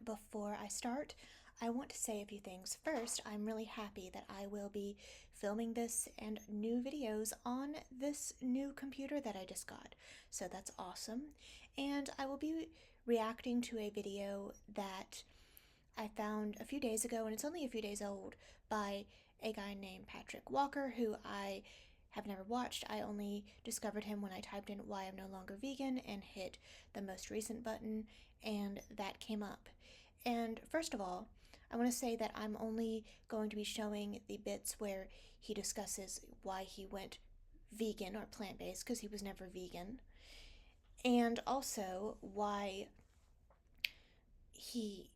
Before I start, I want to say a few things. First, I'm really happy that I will be filming this and new videos on this new computer that I just got. So that's awesome. And I will be reacting to a video that I found a few days ago, and it's only a few days old, by a guy named Patrick Walker, who I have never watched. I only discovered him when I typed in "why I'm no longer vegan" and hit the most recent button, and that came up. And first of all, I want to say that I'm only going to be showing the bits where he discusses why he went vegan or plant-based, because he was never vegan, and also why he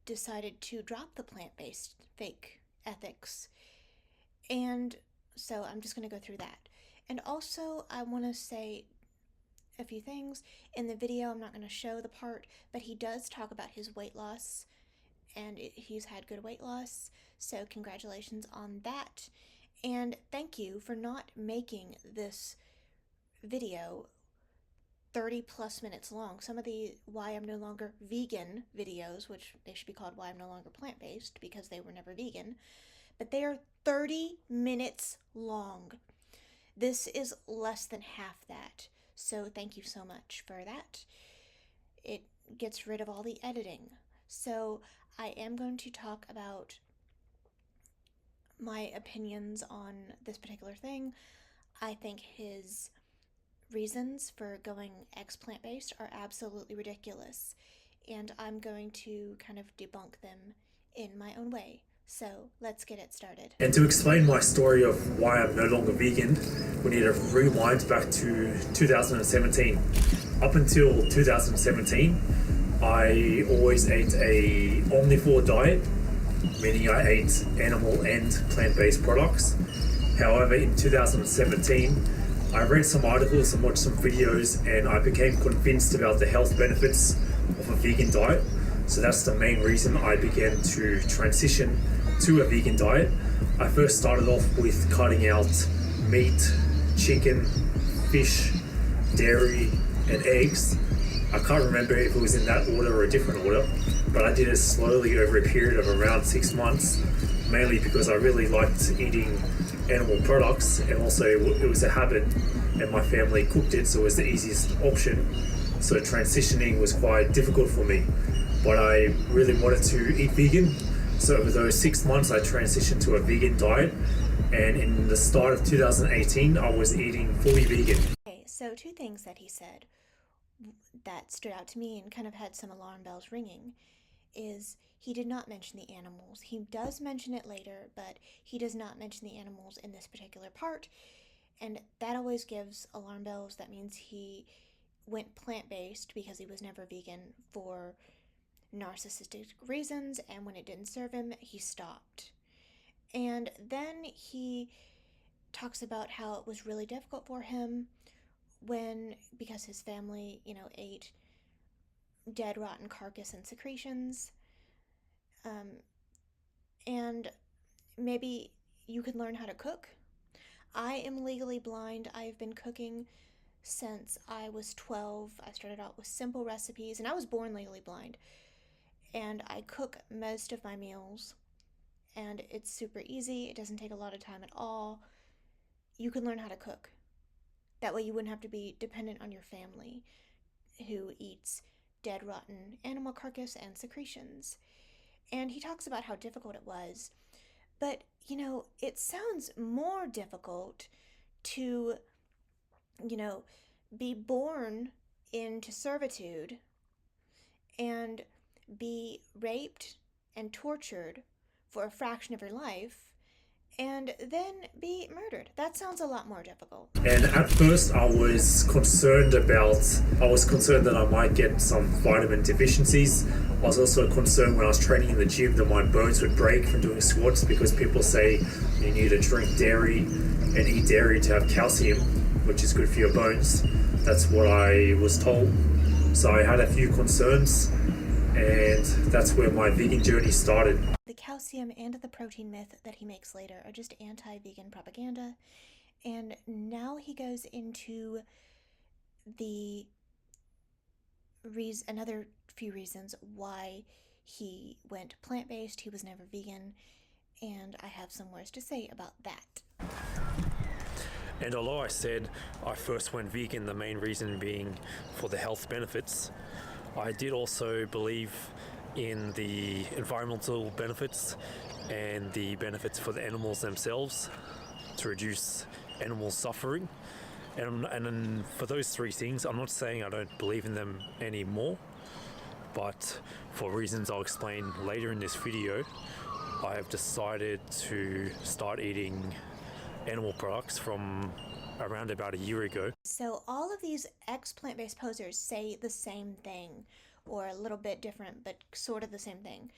decided to drop the plant-based fake ethics. And so I'm just going to go through that. And also, I want to say a few things. In the video, I'm not going to show the part, but he does talk about his weight loss, and he's had good weight loss, so congratulations on that. And thank you for not making this video 30 plus minutes long. Some of the "why I'm no longer vegan" videos, which they should be called "why I'm no longer plant-based" because they were never vegan, but they are 30 minutes long. This is less than half that, so thank you so much for that. It gets rid of all the editing. So I am going to talk about my opinions on this particular thing. I think his reasons for going plant-based are absolutely ridiculous, and I'm going to kind of debunk them in my own way. So let's get it started. And to explain my story of why I'm no longer vegan, we need to rewind back to 2017. Up until 2017, I always ate a omnivore diet, meaning I ate animal and plant-based products. However, in 2017, I read some articles and watched some videos, and I became convinced about the health benefits of a vegan diet. So that's the main reason I began to transition to a vegan diet. I first started off with cutting out meat, chicken, fish, dairy, and eggs. I can't remember if it was in that order or a different order, but I did it slowly over a period of around 6 months, mainly because I really liked eating animal products, and also it was a habit and my family cooked it, so it was the easiest option. So transitioning was quite difficult for me, but I really wanted to eat vegan. So over those 6 months I transitioned to a vegan diet, and in the start of 2018 I was eating fully vegan. Okay, so two things that he said that stood out to me and kind of had some alarm bells ringing is he did not mention the animals. He does mention it later, but he does not mention the animals in this particular part, and that always gives alarm bells. That means he went plant-based because he was never vegan for narcissistic reasons, and when it didn't serve him, he stopped. And then he talks about how it was really difficult for him because his family, ate dead, rotten carcass and secretions. And maybe you can learn how to cook. I am legally blind. I've been cooking since I was 12. I started out with simple recipes, and I was born legally blind. And I cook most of my meals, and it's super easy. It doesn't take a lot of time at all. You can learn how to cook. That way you wouldn't have to be dependent on your family who eats dead, rotten animal carcass and secretions. And he talks about how difficult it was. But, it sounds more difficult to, be born into servitude and be raped and tortured for a fraction of your life and then be murdered. That sounds a lot more difficult. And at first I was concerned that I might get some vitamin deficiencies. I was also concerned when I was training in the gym that my bones would break from doing squats, because people say you need to drink dairy and eat dairy to have calcium, which is good for your bones. That's what I was told. So I had a few concerns, and that's where my vegan journey started. The calcium and the protein myth that he makes later are just anti-vegan propaganda. And now he goes into another few reasons why he went plant-based. He was never vegan, and I have some words to say about that. And although I said I first went vegan, the main reason being for the health benefits, I did also believe in the environmental benefits and the benefits for the animals themselves to reduce animal suffering. And for those three things, I'm not saying I don't believe in them anymore, but for reasons I'll explain later in this video, I have decided to start eating animal products from around about a year ago. So all of these ex-plant-based posers say the same thing, or a little bit different, but sort of the same thing.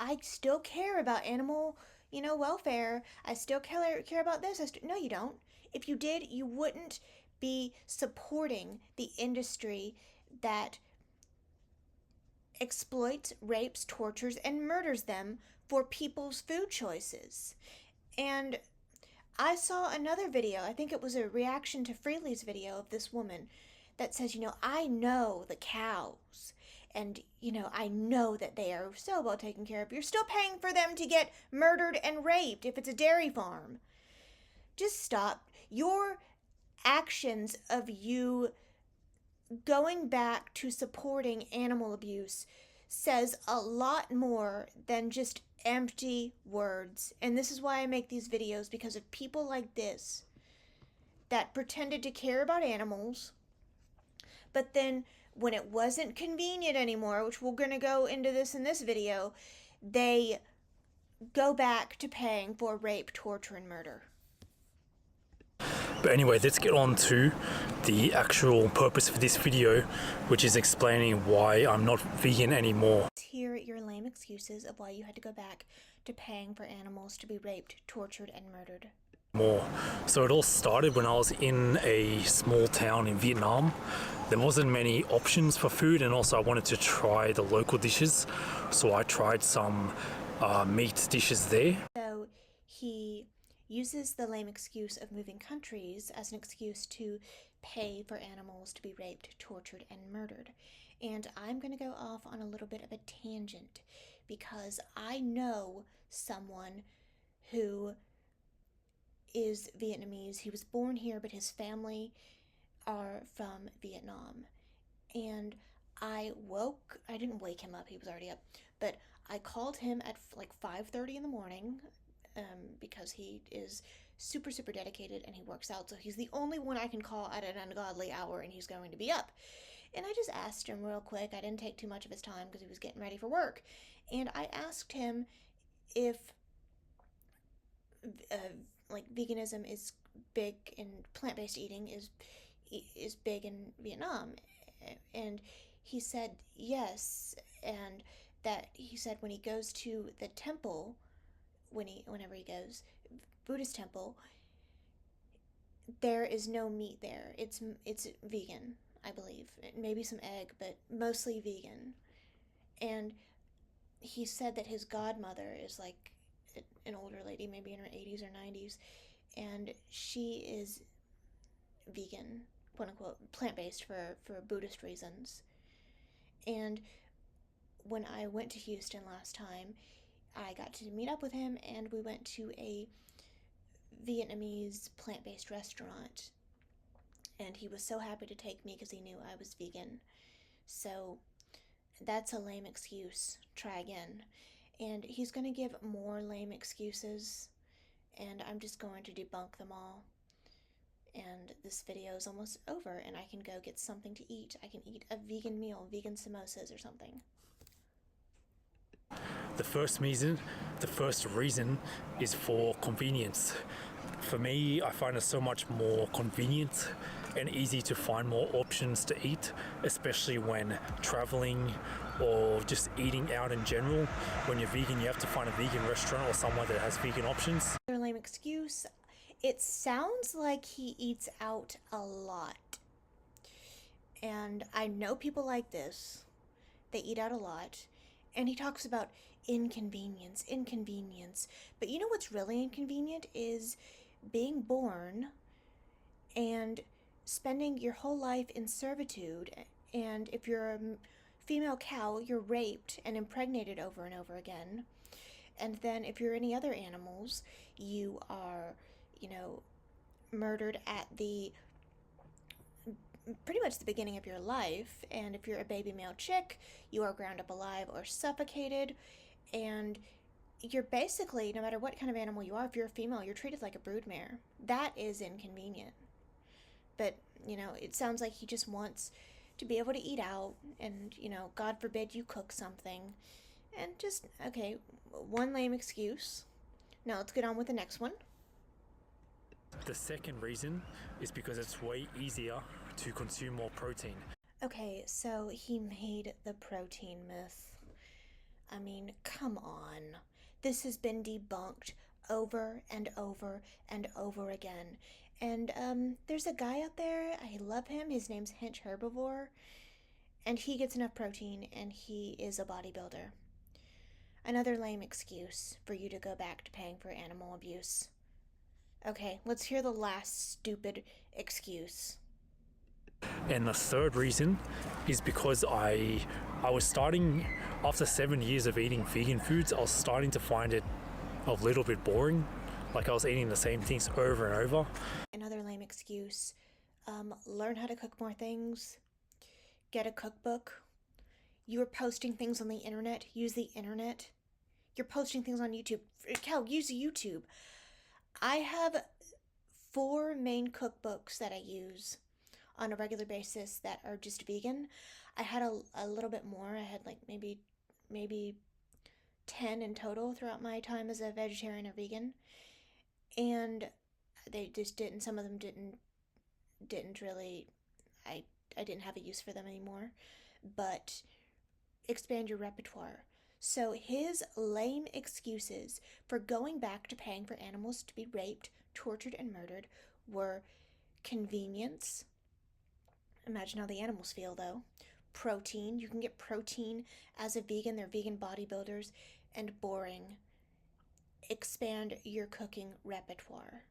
I still care about animal, welfare. I still care about this. No, you don't. If you did, you wouldn't be supporting the industry that exploits, rapes, tortures, and murders them for people's food choices. And I saw another video, I think it was a reaction to Freely's video of this woman that says, I know the cows, and, I know that they are so well taken care of. You're still paying for them to get murdered and raped if it's a dairy farm. Just stop. Your actions of you going back to supporting animal abuse says a lot more than just empty words. And this is why I make these videos, because of people like this that pretended to care about animals, but then when it wasn't convenient anymore, which we're going to go into this in this video, they go back to paying for rape, torture, and murder. But anyway, let's get on to the actual purpose for this video, which is explaining why I'm not vegan anymore. Hear your lame excuses of why you had to go back to paying for animals to be raped, tortured, and murdered. So it all started when I was in a small town in Vietnam. There wasn't many options for food, and also I wanted to try the local dishes, so I tried some meat dishes there. So he uses the lame excuse of moving countries as an excuse to pay for animals to be raped, tortured, and murdered. And I'm going to go off on a little bit of a tangent, because I know someone who is Vietnamese. He was born here, but his family are from Vietnam. And I didn't wake him up, he was already up, but I called him at like 5:30 in the morning, because he is super, super dedicated and he works out. So he's the only one I can call at an ungodly hour and he's going to be up. And I just asked him real quick. I didn't take too much of his time because he was getting ready for work. And I asked him if like veganism is big and plant-based eating is big in Vietnam. And he said yes, and that he said when he goes to the temple, whenever he goes, Buddhist temple, there is no meat there. It's vegan, I believe. Maybe some egg, but mostly vegan. And he said that his godmother is like an older lady, maybe in her 80s or 90s, and she is vegan, quote unquote, plant-based for Buddhist reasons. And when I went to Houston last time, I got to meet up with him, and we went to a Vietnamese plant-based restaurant, and he was so happy to take me because he knew I was vegan. So that's a lame excuse. Try again. And he's going to give more lame excuses, and I'm just going to debunk them all. And this video is almost over, and I can go get something to eat. I can eat a vegan meal, vegan samosas or something. The first reason is for convenience. For me, I find it so much more convenient and easy to find more options to eat, especially when traveling or just eating out in general. When you're vegan, you have to find a vegan restaurant or somewhere that has vegan options. Their lame excuse. It sounds like he eats out a lot. And I know people like this. They eat out a lot. And he talks about inconvenience. But you know what's really inconvenient is being born and spending your whole life in servitude. And if you're a female cow, you're raped and impregnated over and over again. And then if you're any other animals, you are, you know, murdered at the pretty much the beginning of your life. And if you're a baby male chick, you are ground up alive or suffocated. And you're basically, no matter what kind of animal you are, if you're a female, you're treated like a broodmare. That is inconvenient. But, it sounds like he just wants to be able to eat out and, God forbid you cook something. And just, okay, one lame excuse. Now let's get on with the next one. The second reason is because it's way easier to consume more protein. Okay, so he made the protein myth. I mean, come on. This has been debunked over and over and over again. And there's a guy out there, I love him, his name's Hinch Herbivore, and he gets enough protein and he is a bodybuilder. Another lame excuse for you to go back to paying for animal abuse. Okay, let's hear the last stupid excuse. And the third reason is because I was starting, after 7 years of eating vegan foods, I was starting to find it a little bit boring. Like I was eating the same things over and over. Another lame excuse. Learn how to cook more things. Get a cookbook. You are posting things on the internet. Use the internet. You're posting things on YouTube. Hell, use YouTube. I have 4 main cookbooks that I use on a regular basis that are just vegan. I had a little bit more. I had like maybe 10 in total throughout my time as a vegetarian or vegan. And they just didn't, some of them didn't really, I didn't have a use for them anymore. But expand your repertoire. So his lame excuses for going back to paying for animals to be raped, tortured, and murdered were convenience. Imagine how the animals feel, though. Protein. You can get protein as a vegan. They're vegan bodybuilders. And boring. Expand your cooking repertoire.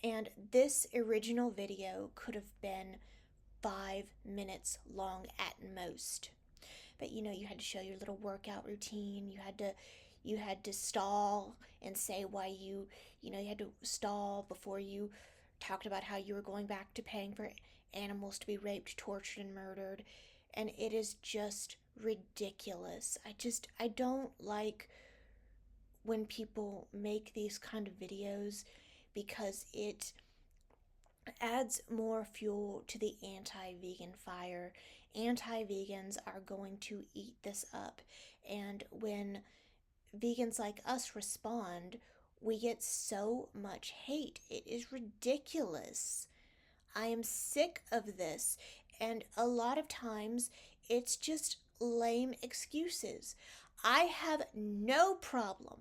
And this original video could have been 5 minutes long at most. But you had to show your little workout routine. You had to stall and say why you had to stall before you talked about how you were going back to paying for animals to be raped, tortured, and murdered. And it is just ridiculous. I don't like when people make these kind of videos because it adds more fuel to the anti-vegan fire. Anti-vegans are going to eat this up. And when vegans like us respond, we get so much hate. It is ridiculous. I am sick of this. And a lot of times, it's just lame excuses. I have no problem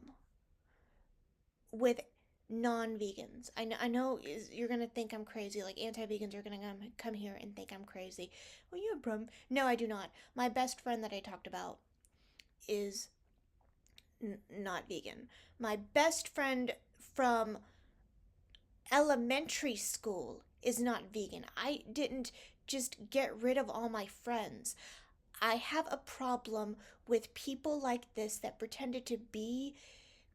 with non-vegans. I know you're gonna think I'm crazy. Like anti-vegans are gonna come here and think I'm crazy. Well, you have a problem? No, I do not. My best friend that I talked about is not vegan. My best friend from elementary school is not vegan. I didn't just get rid of all my friends. I have a problem with people like this that pretended to be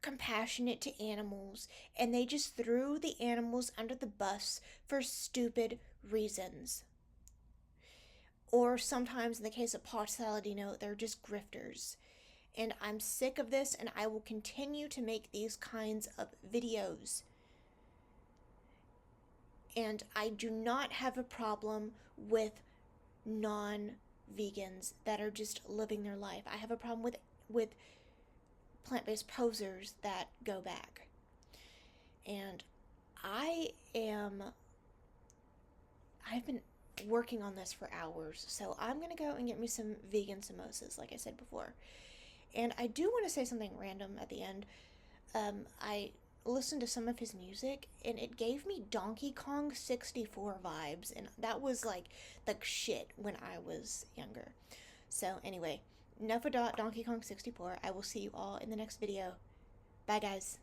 compassionate to animals and they just threw the animals under the bus for stupid reasons. Or sometimes in the case of Pot Saladino, they're just grifters. And I'm sick of this and I will continue to make these kinds of videos. And I do not have a problem with non-vegans that are just living their life. I have a problem with plant-based posers that go back. And I've been working on this for hours, so I'm gonna go and get me some vegan samosas, like I said before. And I do want to say something random at the end. I listened to some of his music, and it gave me Donkey Kong 64 vibes, and that was like the shit when I was younger. So anyway, enough about Donkey Kong 64. I will see you all in the next video. Bye, guys.